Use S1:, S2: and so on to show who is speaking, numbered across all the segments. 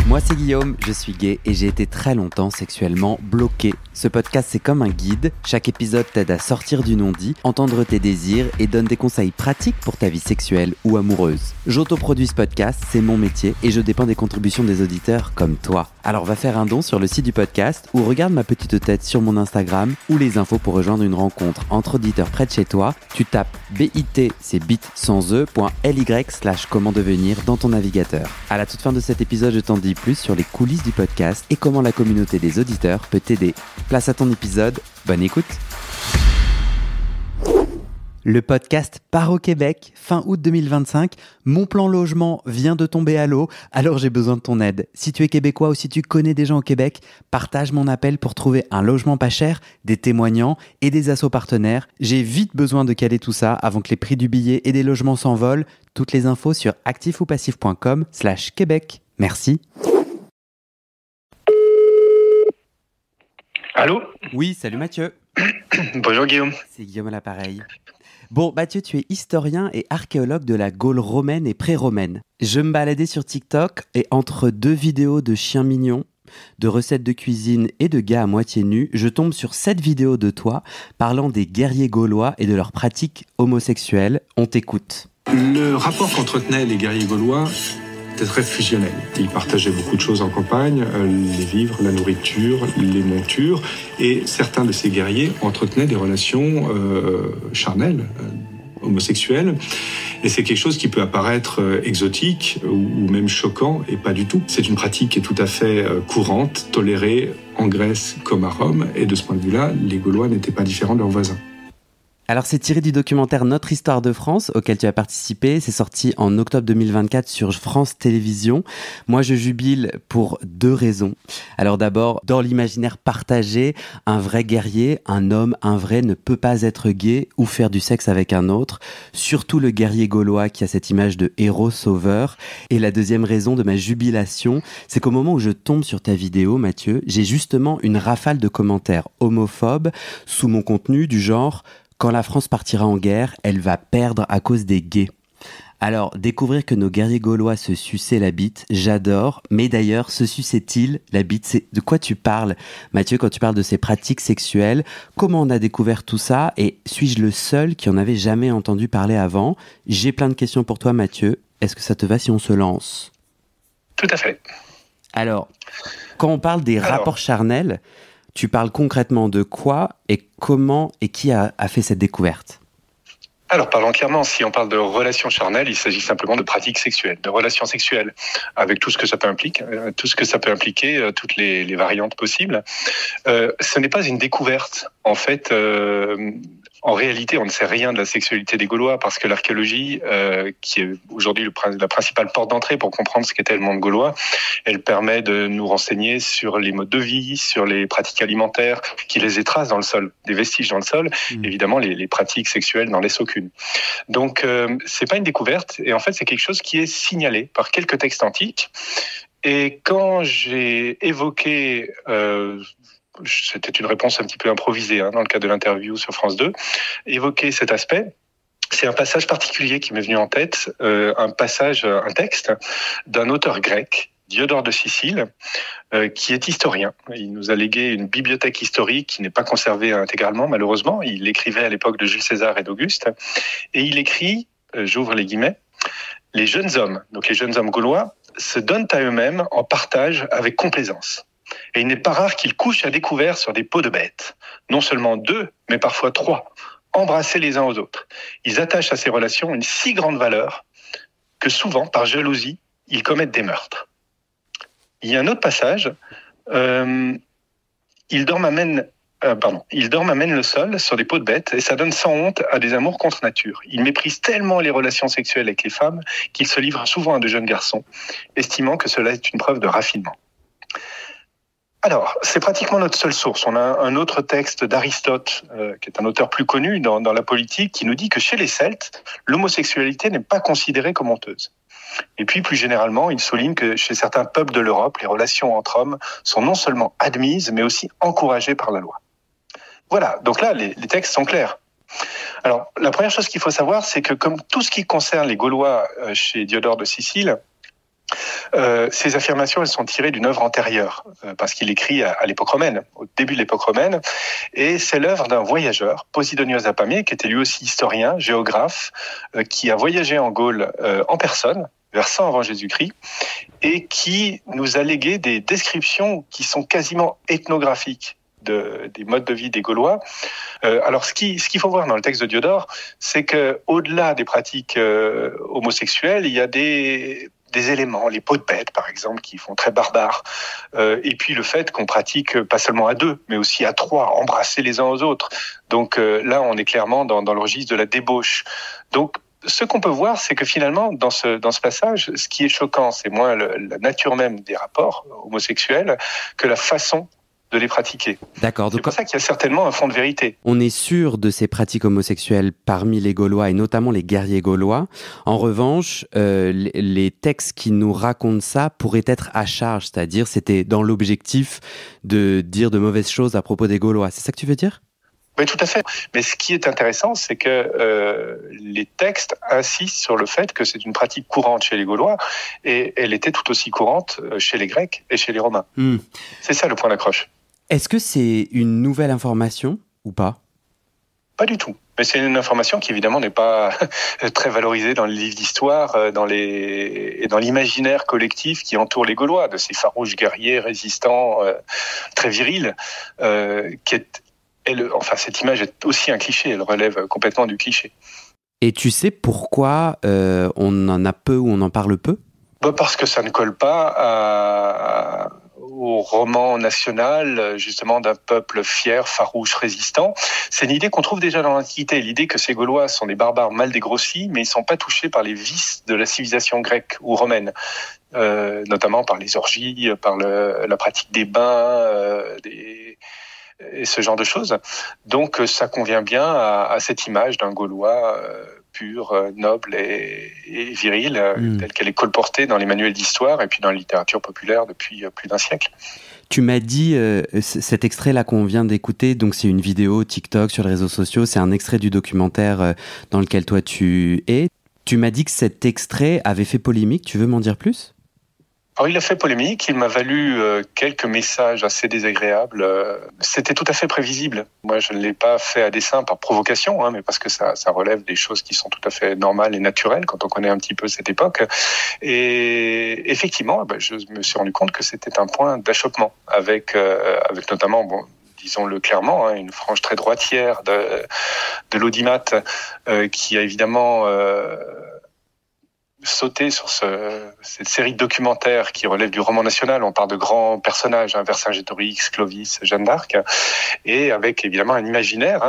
S1: Moi c'est Guillaume, je suis gay et j'ai été très longtemps sexuellement bloqué. Ce podcast c'est comme un guide, chaque épisode t'aide à sortir du non-dit, entendre tes désirs et donne des conseils pratiques pour ta vie sexuelle ou amoureuse. J'autoproduis ce podcast, c'est mon métier et je dépends des contributions des auditeurs comme toi. Alors va faire un don sur le site du podcast ou regarde ma petite tête sur mon Instagram ou les infos pour rejoindre une rencontre entre auditeurs près de chez toi. Tu tapes bit, c'est bit sans e.ly/comment devenir dans ton navigateur. À la toute fin de cet épisode, je t'en dis plus sur les coulisses du podcast et comment la communauté des auditeurs peut t'aider. Place à ton épisode, bonne écoute. Le podcast part au Québec, fin août 2025. Mon plan logement vient de tomber à l'eau, alors j'ai besoin de ton aide. Si tu es québécois ou si tu connais des gens au Québec, partage mon appel pour trouver un logement pas cher, des témoignants et des assos partenaires. J'ai vite besoin de caler tout ça avant que les prix du billet et des logements s'envolent. Toutes les infos sur actifoupacif.com/Québec. Merci.
S2: Allô ?
S1: Oui, salut Mathieu.
S2: Bonjour Guillaume.
S1: C'est Guillaume à l'appareil. Bon, Mathieu, tu es historien et archéologue de la Gaule romaine et pré-romaine. Je me baladais sur TikTok et entre deux vidéos de chiens mignons, de recettes de cuisine et de gars à moitié nus, je tombe sur cette vidéo de toi parlant des guerriers gaulois et de leurs pratiques homosexuelles. On t'écoute.
S3: Le rapport qu'entretenaient les guerriers gaulois était très fusionnel. Ils partageaient beaucoup de choses en campagne, les vivres, la nourriture, les montures, et certains de ces guerriers entretenaient des relations charnelles, homosexuelles, et c'est quelque chose qui peut apparaître exotique ou même choquant, et pas du tout. C'est une pratique qui est tout à fait courante, tolérée en Grèce comme à Rome, et de ce point de vue-là, les Gaulois n'étaient pas différents de leurs voisins.
S1: Alors c'est tiré du documentaire Notre Histoire de France auquel tu as participé, c'est sorti en octobre 2024 sur France Télévisions. Moi je jubile pour deux raisons. Alors d'abord, dans l'imaginaire partagé, un vrai guerrier, un homme, un vrai ne peut pas être gay ou faire du sexe avec un autre, surtout le guerrier gaulois qui a cette image de héros sauveur. Et la deuxième raison de ma jubilation, c'est qu'au moment où je tombe sur ta vidéo, Mathieu, j'ai justement une rafale de commentaires homophobes sous mon contenu du genre « Quand la France partira en guerre, elle va perdre à cause des gays ». Alors, découvrir que nos guerriers gaulois se suçaient la bite, j'adore. Mais d'ailleurs, se suçaient-ils la bite ? C'est de quoi tu parles, Mathieu, quand tu parles de ces pratiques sexuelles ? Comment on a découvert tout ça ? Et suis-je le seul qui en avait jamais entendu parler avant ? J'ai plein de questions pour toi, Mathieu. Est-ce que ça te va si on se lance ?
S2: Tout à fait.
S1: Alors, quand on parle des rapports charnels, tu parles concrètement de quoi et comment et qui a fait cette découverte ?
S2: Alors, parlons clairement, si on parle de relations charnelles, il s'agit simplement de pratiques sexuelles, de relations sexuelles, avec tout ce que ça peut impliquer, toutes les variantes possibles. Ce n'est pas une découverte. En fait, en réalité, on ne sait rien de la sexualité des Gaulois parce que l'archéologie, qui est aujourd'hui la principale porte d'entrée pour comprendre ce qu'était le monde gaulois, elle permet de nous renseigner sur les modes de vie, sur les pratiques alimentaires, qui les étracent dans le sol, des vestiges dans le sol, évidemment les pratiques sexuelles n'en laissent aucune. Donc, c'est pas une découverte, et en fait, c'est quelque chose qui est signalé par quelques textes antiques. Et quand j'ai évoqué c'était une réponse un petit peu improvisée dans le cadre de l'interview sur France 2, évoquer cet aspect. C'est un passage particulier qui m'est venu en tête, un texte d'un auteur grec, Diodore de Sicile, qui est historien. Il nous a légué une bibliothèque historique qui n'est pas conservée intégralement, malheureusement. Il écrivait à l'époque de Jules César et d'Auguste. Et il écrit, j'ouvre les guillemets, « Les jeunes hommes, donc les jeunes hommes gaulois, se donnent à eux-mêmes en partage avec complaisance. Et il n'est pas rare qu'ils couchent à découvert sur des peaux de bêtes. Non seulement deux, mais parfois trois, embrassés les uns aux autres. Ils attachent à ces relations une si grande valeur que souvent, par jalousie, ils commettent des meurtres. » Il y a un autre passage. Ils dorment amènent le sol sur des peaux de bêtes et ça donne sans honte à des amours contre nature. Ils méprisent tellement les relations sexuelles avec les femmes qu'ils se livrent souvent à de jeunes garçons, estimant que cela est une preuve de raffinement. Alors, c'est pratiquement notre seule source. On a un autre texte d'Aristote, qui est un auteur plus connu dans la politique, qui nous dit que chez les Celtes, l'homosexualité n'est pas considérée comme honteuse. Et puis, plus généralement, il souligne que chez certains peuples de l'Europe, les relations entre hommes sont non seulement admises, mais aussi encouragées par la loi. Voilà, donc là, les textes sont clairs. Alors, la première chose qu'il faut savoir, c'est que comme tout ce qui concerne les Gaulois chez Diodore de Sicile, Ces affirmations, elles sont tirées d'une œuvre antérieure, parce qu'il écrit à l'époque romaine, au début de l'époque romaine, et c'est l'œuvre d'un voyageur, Posidonios Apamée, qui était lui aussi historien, géographe, qui a voyagé en Gaule en personne, vers 100 avant Jésus-Christ, et qui nous a légué des descriptions qui sont quasiment ethnographiques des modes de vie des Gaulois. Alors, ce qu'il faut voir dans le texte de Diodore, c'est que au-delà des pratiques homosexuelles, il y a des éléments, les peaux de bête, par exemple, qui font très barbare. Et puis le fait qu'on pratique pas seulement à deux, mais aussi à trois, embrasser les uns aux autres. Donc là, on est clairement dans le registre de la débauche. Donc, ce qu'on peut voir, c'est que finalement, dans ce passage, ce qui est choquant, c'est moins la nature même des rapports homosexuels que la façon de les pratiquer.
S1: D'accord.
S2: C'est pour ça qu'il y a certainement un fond de vérité.
S1: On est sûr de ces pratiques homosexuelles parmi les Gaulois et notamment les guerriers gaulois. En revanche, les textes qui nous racontent ça pourraient être à charge, c'est-à-dire c'était dans l'objectif de dire de mauvaises choses à propos des Gaulois. C'est ça que tu veux dire ?
S2: Oui, tout à fait. Mais ce qui est intéressant, c'est que les textes insistent sur le fait que c'est une pratique courante chez les Gaulois et elle était tout aussi courante chez les Grecs et chez les Romains. C'est ça le point d'accroche.
S1: Est-ce que c'est une nouvelle information ou pas ?
S2: Pas du tout. Mais c'est une information qui évidemment n'est pas très valorisée dans les livres d'histoire, et dans l'imaginaire collectif qui entoure les Gaulois, de ces farouches guerriers résistants, très virils, cette image est aussi un cliché, elle relève complètement du cliché.
S1: Et tu sais pourquoi on en a peu ou on en parle peu ?
S2: Parce que ça ne colle pas au roman national, justement, d'un peuple fier, farouche, résistant. C'est une idée qu'on trouve déjà dans l'Antiquité, l'idée que ces Gaulois sont des barbares mal dégrossis, mais ils ne sont pas touchés par les vices de la civilisation grecque ou romaine, notamment par les orgies, par la pratique des bains, et ce genre de choses. Donc ça convient bien à cette image d'un Gaulois pur, noble et viril, telle qu'elle est colportée dans les manuels d'histoire et puis dans la littérature populaire depuis plus d'un siècle.
S1: Tu m'as dit, cet extrait-là qu'on vient d'écouter, donc c'est une vidéo TikTok sur les réseaux sociaux, c'est un extrait du documentaire dans lequel toi tu es. Tu m'as dit que cet extrait avait fait polémique, tu veux m'en dire plus ?
S2: Alors, il a fait polémique, il m'a valu quelques messages assez désagréables. C'était tout à fait prévisible. Moi, je ne l'ai pas fait à dessein par provocation, mais parce que ça relève des choses qui sont tout à fait normales et naturelles quand on connaît un petit peu cette époque. Et effectivement, je me suis rendu compte que c'était un point d'achoppement avec notamment, disons-le clairement, une frange très droitière de l'audimat qui a évidemment sauter sur cette série de documentaires qui relève du roman national. On parle de grands personnages, Vercingétorix, Clovis, Jeanne d'Arc, et avec évidemment un imaginaire,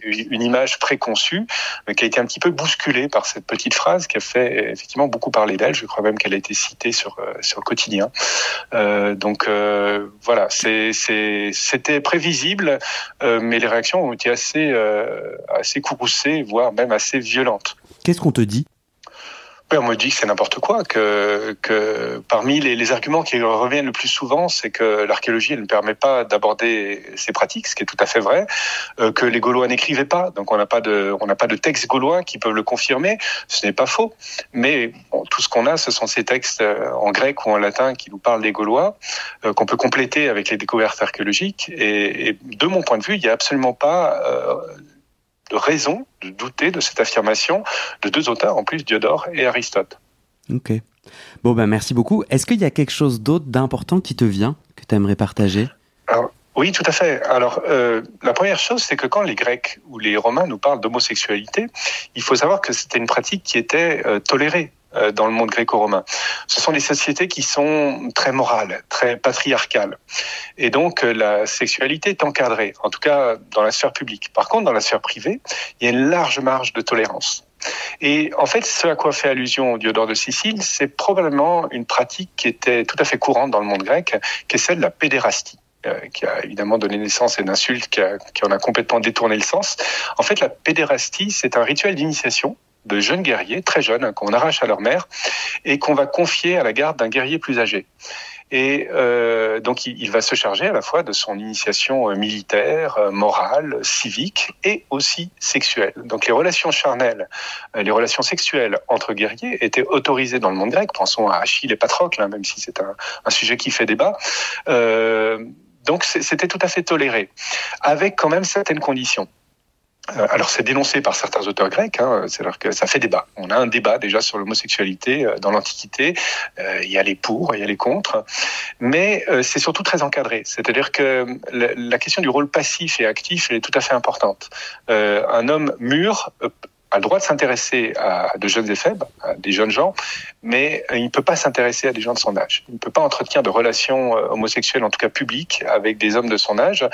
S2: une image préconçue, qui a été un petit peu bousculée par cette petite phrase qui a fait effectivement beaucoup parler d'elle. Je crois même qu'elle a été citée sur le quotidien. Donc voilà, c'était prévisible, mais les réactions ont été assez courroucées, voire même assez violentes.
S1: Qu'est-ce qu'on te dit ?
S2: On me dit que c'est n'importe quoi, que parmi les arguments qui reviennent le plus souvent, c'est que l'archéologie elle ne permet pas d'aborder ces pratiques, ce qui est tout à fait vrai, que les Gaulois n'écrivaient pas, donc on n'a pas de textes gaulois qui peuvent le confirmer, ce n'est pas faux, mais tout ce qu'on a, ce sont ces textes en grec ou en latin qui nous parlent des Gaulois, qu'on peut compléter avec les découvertes archéologiques, et de mon point de vue, il n'y a absolument pas de raison de douter de cette affirmation de deux auteurs, en plus, Diodore et Aristote.
S1: Ok. Bon, merci beaucoup. Est-ce qu'il y a quelque chose d'autre d'important qui te vient, que tu aimerais partager ?
S2: Alors, oui, tout à fait. Alors, la première chose, c'est que quand les Grecs ou les Romains nous parlent d'homosexualité, il faut savoir que c'était une pratique qui était tolérée dans le monde gréco-romain. Ce sont des sociétés qui sont très morales, très patriarcales. Et donc, la sexualité est encadrée, en tout cas dans la sphère publique. Par contre, dans la sphère privée, il y a une large marge de tolérance. Et en fait, ce à quoi fait allusion Diodore de Sicile, c'est probablement une pratique qui était tout à fait courante dans le monde grec, qui est celle de la pédérastie, qui a évidemment donné naissance à une insulte qui en a complètement détourné le sens. En fait, la pédérastie, c'est un rituel d'initiation de jeunes guerriers, très jeunes, qu'on arrache à leur mère et qu'on va confier à la garde d'un guerrier plus âgé. Et donc, il va se charger à la fois de son initiation militaire, morale, civique et aussi sexuelle. Donc, les relations charnelles, les relations sexuelles entre guerriers étaient autorisées dans le monde grec. Pensons à Achille et Patrocle, même si c'est un sujet qui fait débat. Donc, c'était tout à fait toléré, avec quand même certaines conditions. Alors c'est dénoncé par certains auteurs grecs, c'est-à-dire que ça fait débat. On a un débat déjà sur l'homosexualité dans l'Antiquité. Il y a les pour, il y a les contre, mais c'est surtout très encadré. C'est-à-dire que la question du rôle passif et actif elle est tout à fait importante. Un homme mûr a le droit de s'intéresser à de jeunes éphèbes, à des jeunes gens, mais il ne peut pas s'intéresser à des gens de son âge. Il ne peut pas entretenir de relations homosexuelles, en tout cas publiques, avec des hommes de son âge.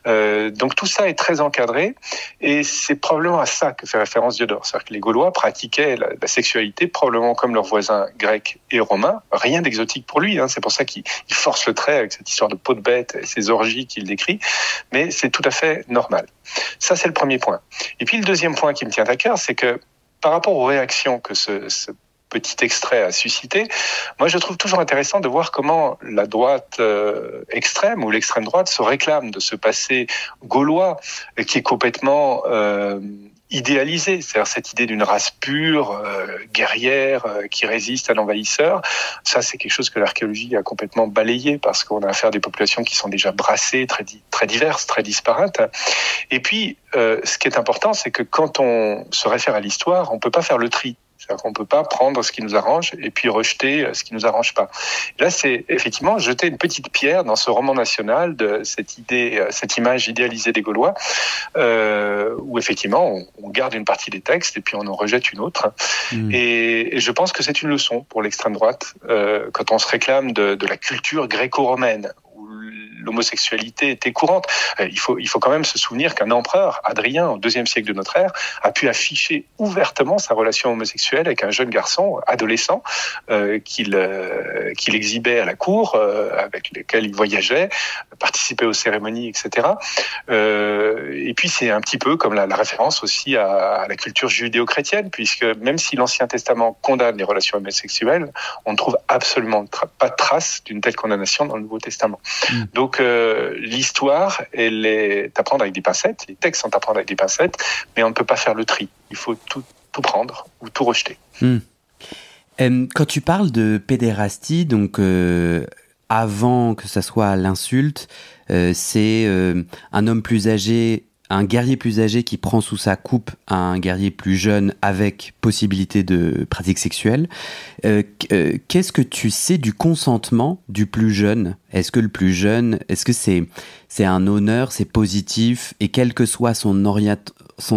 S2: Donc tout ça est très encadré, et c'est probablement à ça que fait référence Diodore. C'est-à-dire que les Gaulois pratiquaient la sexualité probablement comme leurs voisins grecs et romains. Rien d'exotique pour lui, c'est pour ça qu'il force le trait avec cette histoire de peau de bête et ces orgies qu'il décrit, mais c'est tout à fait normal. Ça, c'est le premier point. Et puis le deuxième point qui me tient à cœur, c'est que par rapport aux réactions que ce petit extrait a suscité, moi je trouve toujours intéressant de voir comment la droite extrême ou l'extrême droite se réclame de ce passé gaulois qui est complètement idéalisé, c'est-à-dire cette idée d'une race pure, guerrière, qui résiste à l'envahisseur. Ça, c'est quelque chose que l'archéologie a complètement balayé parce qu'on a affaire à des populations qui sont déjà brassées, très diverses, très disparates. Et puis, ce qui est important, c'est que quand on se réfère à l'histoire, on ne peut pas faire le tri. C'est-à-dire qu'on ne peut pas prendre ce qui nous arrange et puis rejeter ce qui ne nous arrange pas. Et là, c'est effectivement jeter une petite pierre dans ce roman national de cette idée, cette image idéalisée des Gaulois, où effectivement on garde une partie des textes et puis on en rejette une autre. Et je pense que c'est une leçon pour l'extrême droite quand on se réclame de la culture gréco-romaine, où l'homosexualité était courante. Il faut quand même se souvenir qu'un empereur, Hadrien, au IIe siècle de notre ère, a pu afficher ouvertement sa relation homosexuelle avec un jeune garçon adolescent qu'il exhibait à la cour, avec lequel il voyageait, participait aux cérémonies, etc. Et puis c'est un petit peu comme la référence aussi à la culture judéo-chrétienne, puisque même si l'Ancien Testament condamne les relations homosexuelles, on ne trouve absolument pas de trace d'une telle condamnation dans le Nouveau Testament. Donc l'histoire, elle est à prendre avec des pincettes, les textes sont à prendre avec des pincettes, mais on ne peut pas faire le tri. Il faut tout prendre ou tout rejeter.
S1: Quand tu parles de pédérastie, donc avant que ça soit l'insulte, c'est un homme plus âgé, un guerrier plus âgé qui prend sous sa coupe un guerrier plus jeune avec possibilité de pratique sexuelle. Qu'est-ce que tu sais du consentement du plus jeune ? Est-ce que le plus jeune, est-ce que c'est un honneur, c'est positif, et quelle que soit son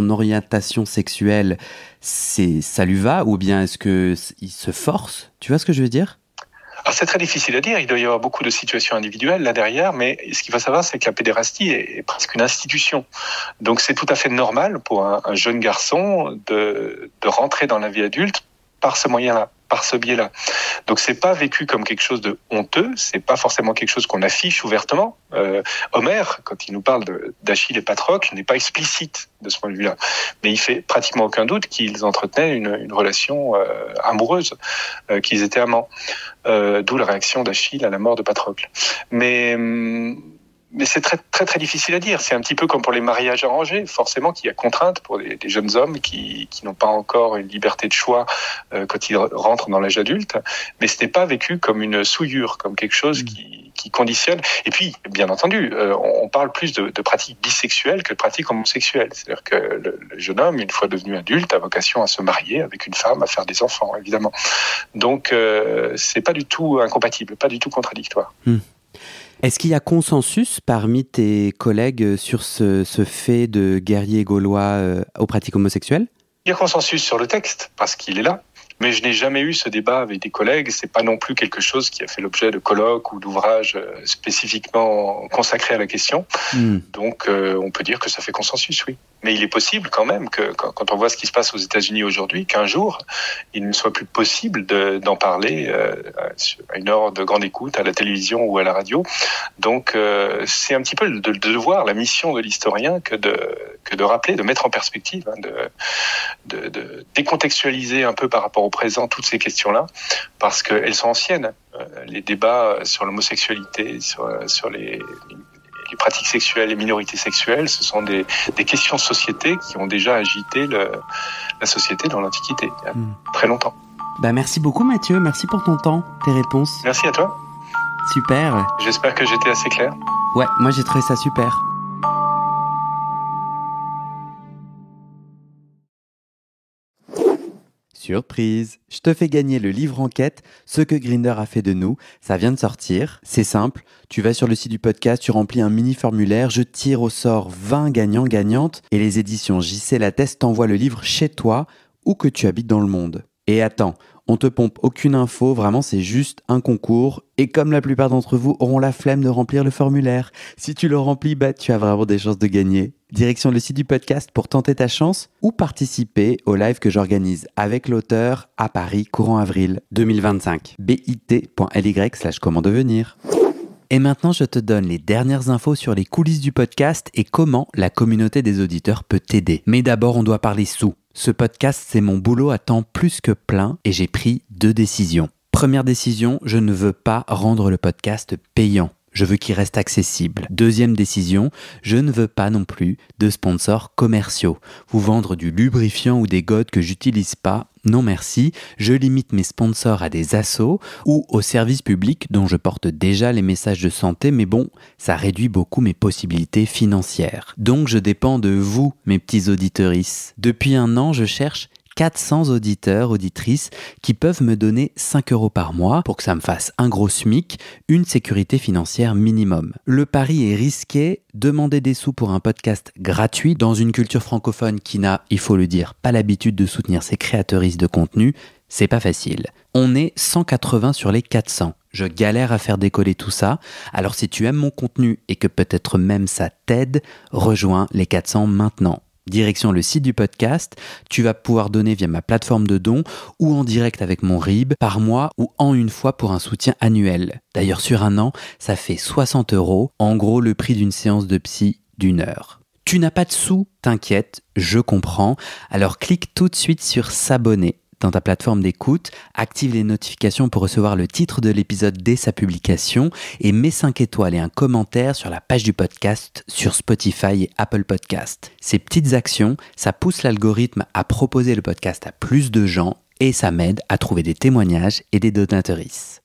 S1: orientation sexuelle, ça lui va, ou bien est-ce qu'il se force ? Tu vois ce que je veux dire ?
S2: Alors c'est très difficile à dire, il doit y avoir beaucoup de situations individuelles là derrière, mais ce qu'il faut savoir, c'est que la pédérastie est presque une institution. Donc c'est tout à fait normal pour un jeune garçon de rentrer dans la vie adulte par ce moyen-là, par ce biais-là. Donc c'est pas vécu comme quelque chose de honteux, c'est pas forcément quelque chose qu'on affiche ouvertement. Homère, quand il nous parle d'Achille et Patrocle, n'est pas explicite de ce point de vue-là, mais il fait pratiquement aucun doute qu'ils entretenaient une relation amoureuse, qu'ils étaient amants. D'où la réaction d'Achille à la mort de Patrocle. Mais c'est très, très, très difficile à dire. C'est un petit peu comme pour les mariages arrangés, forcément qu'il y a contrainte pour des jeunes hommes qui n'ont pas encore une liberté de choix quand ils rentrent dans l'âge adulte. Mais ce n'est pas vécu comme une souillure, comme quelque chose qui conditionne. Et puis, bien entendu, on parle plus de pratiques bisexuelles que de pratiques homosexuelles. C'est-à-dire que le jeune homme, une fois devenu adulte, a vocation à se marier avec une femme, à faire des enfants, évidemment. Donc, c'est pas du tout incompatible, pas du tout contradictoire.
S1: Est-ce qu'il y a consensus parmi tes collègues sur ce fait de guerrier gaulois aux pratiques homosexuelles ?
S2: Il y a consensus sur le texte, parce qu'il est là. Mais je n'ai jamais eu ce débat avec des collègues. C'est pas non plus quelque chose qui a fait l'objet de colloques ou d'ouvrages spécifiquement consacrés à la question. Donc, on peut dire que ça fait consensus, oui. Mais il est possible quand même que, quand on voit ce qui se passe aux États-Unis aujourd'hui, qu'un jour, il ne soit plus possible d'en parler à une heure de grande écoute, à la télévision ou à la radio. Donc, c'est un petit peu le devoir, la mission de l'historien que de rappeler, de mettre en perspective, de décontextualiser un peu par rapport au présent toutes ces questions-là, parce qu'elles sont anciennes. Les débats sur l'homosexualité, sur les pratiques sexuelles, les minorités sexuelles, ce sont des questions de société qui ont déjà agité la société dans l'Antiquité, il y a très longtemps.
S1: Merci beaucoup Mathieu, merci pour ton temps, tes réponses.
S2: Merci à toi.
S1: Super.
S2: J'espère que j'étais assez clair.
S1: Ouais, moi j'ai trouvé ça super. Surprise, je te fais gagner le livre enquête, ce que Grindr a fait de nous, ça vient de sortir, c'est simple, tu vas sur le site du podcast, tu remplis un mini formulaire, je tire au sort 20 gagnants-gagnantes et les éditions JC Lattès t'envoient le livre chez toi, où que tu habites dans le monde. Et attends, on te pompe aucune info, vraiment c'est juste un concours. Et comme la plupart d'entre vous auront la flemme de remplir le formulaire, si tu le remplis, tu as vraiment des chances de gagner. Direction le site du podcast pour tenter ta chance ou participer au live que j'organise avec l'auteur à Paris courant avril 2025. bit.ly/comment devenir. Et maintenant, je te donne les dernières infos sur les coulisses du podcast et comment la communauté des auditeurs peut t'aider. Mais d'abord, on doit parler sous. Ce podcast, c'est mon boulot à temps plus que plein et j'ai pris 2 décisions. Première décision, je ne veux pas rendre le podcast payant. Je veux qu'il reste accessible. Deuxième décision, je ne veux pas non plus de sponsors commerciaux. Vous vendre du lubrifiant ou des godes que j'utilise pas, non merci. Je limite mes sponsors à des assos ou aux services publics dont je porte déjà les messages de santé, mais bon, ça réduit beaucoup mes possibilités financières. Donc je dépends de vous, mes petits auditorices. Depuis 1 an, je cherche 400 auditeurs, auditrices qui peuvent me donner 5 € par mois pour que ça me fasse un gros SMIC, une sécurité financière minimum. Le pari est risqué, demander des sous pour un podcast gratuit dans une culture francophone qui n'a, il faut le dire, pas l'habitude de soutenir ses créateuristes de contenu, c'est pas facile. On est 180 sur les 400. Je galère à faire décoller tout ça, alors si tu aimes mon contenu et que peut-être même ça t'aide, rejoins les 400 maintenant. Direction le site du podcast, tu vas pouvoir donner via ma plateforme de dons ou en direct avec mon RIB par mois ou en une fois pour un soutien annuel. D'ailleurs sur 1 an, ça fait 60 €, en gros le prix d'une séance de psy d'1 heure. Tu n'as pas de sous, t'inquiète, je comprends, alors clique tout de suite sur s'abonner. Dans ta plateforme d'écoute, active les notifications pour recevoir le titre de l'épisode dès sa publication et mets 5 étoiles et un commentaire sur la page du podcast sur Spotify et Apple Podcast. Ces petites actions, ça pousse l'algorithme à proposer le podcast à plus de gens et ça m'aide à trouver des témoignages et des donatrices.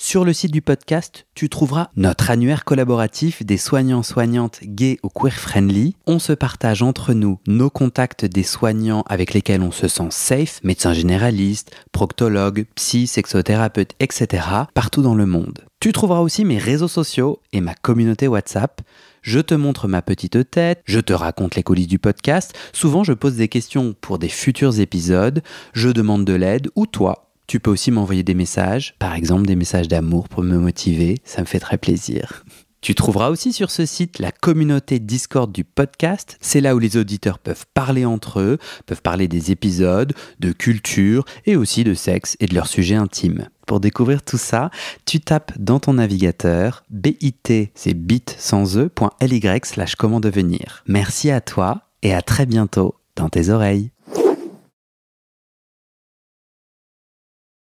S1: Sur le site du podcast, tu trouveras notre annuaire collaboratif des soignants-soignantes gays ou queer-friendly. On se partage entre nous nos contacts des soignants avec lesquels on se sent safe, médecins généralistes, proctologues, psy, sexothérapeutes, etc. partout dans le monde. Tu trouveras aussi mes réseaux sociaux et ma communauté WhatsApp. Je te montre ma petite tête, je te raconte les coulisses du podcast. Souvent, je pose des questions pour des futurs épisodes, je demande de l'aide ou toi. Tu peux aussi m'envoyer des messages, par exemple des messages d'amour pour me motiver, ça me fait très plaisir. Tu trouveras aussi sur ce site la communauté Discord du podcast. C'est là où les auditeurs peuvent parler entre eux, peuvent parler des épisodes, de culture et aussi de sexe et de leurs sujets intimes. Pour découvrir tout ça, tu tapes dans ton navigateur bit, c'est bit sans e.ly/comment devenir. Merci à toi et à très bientôt dans tes oreilles.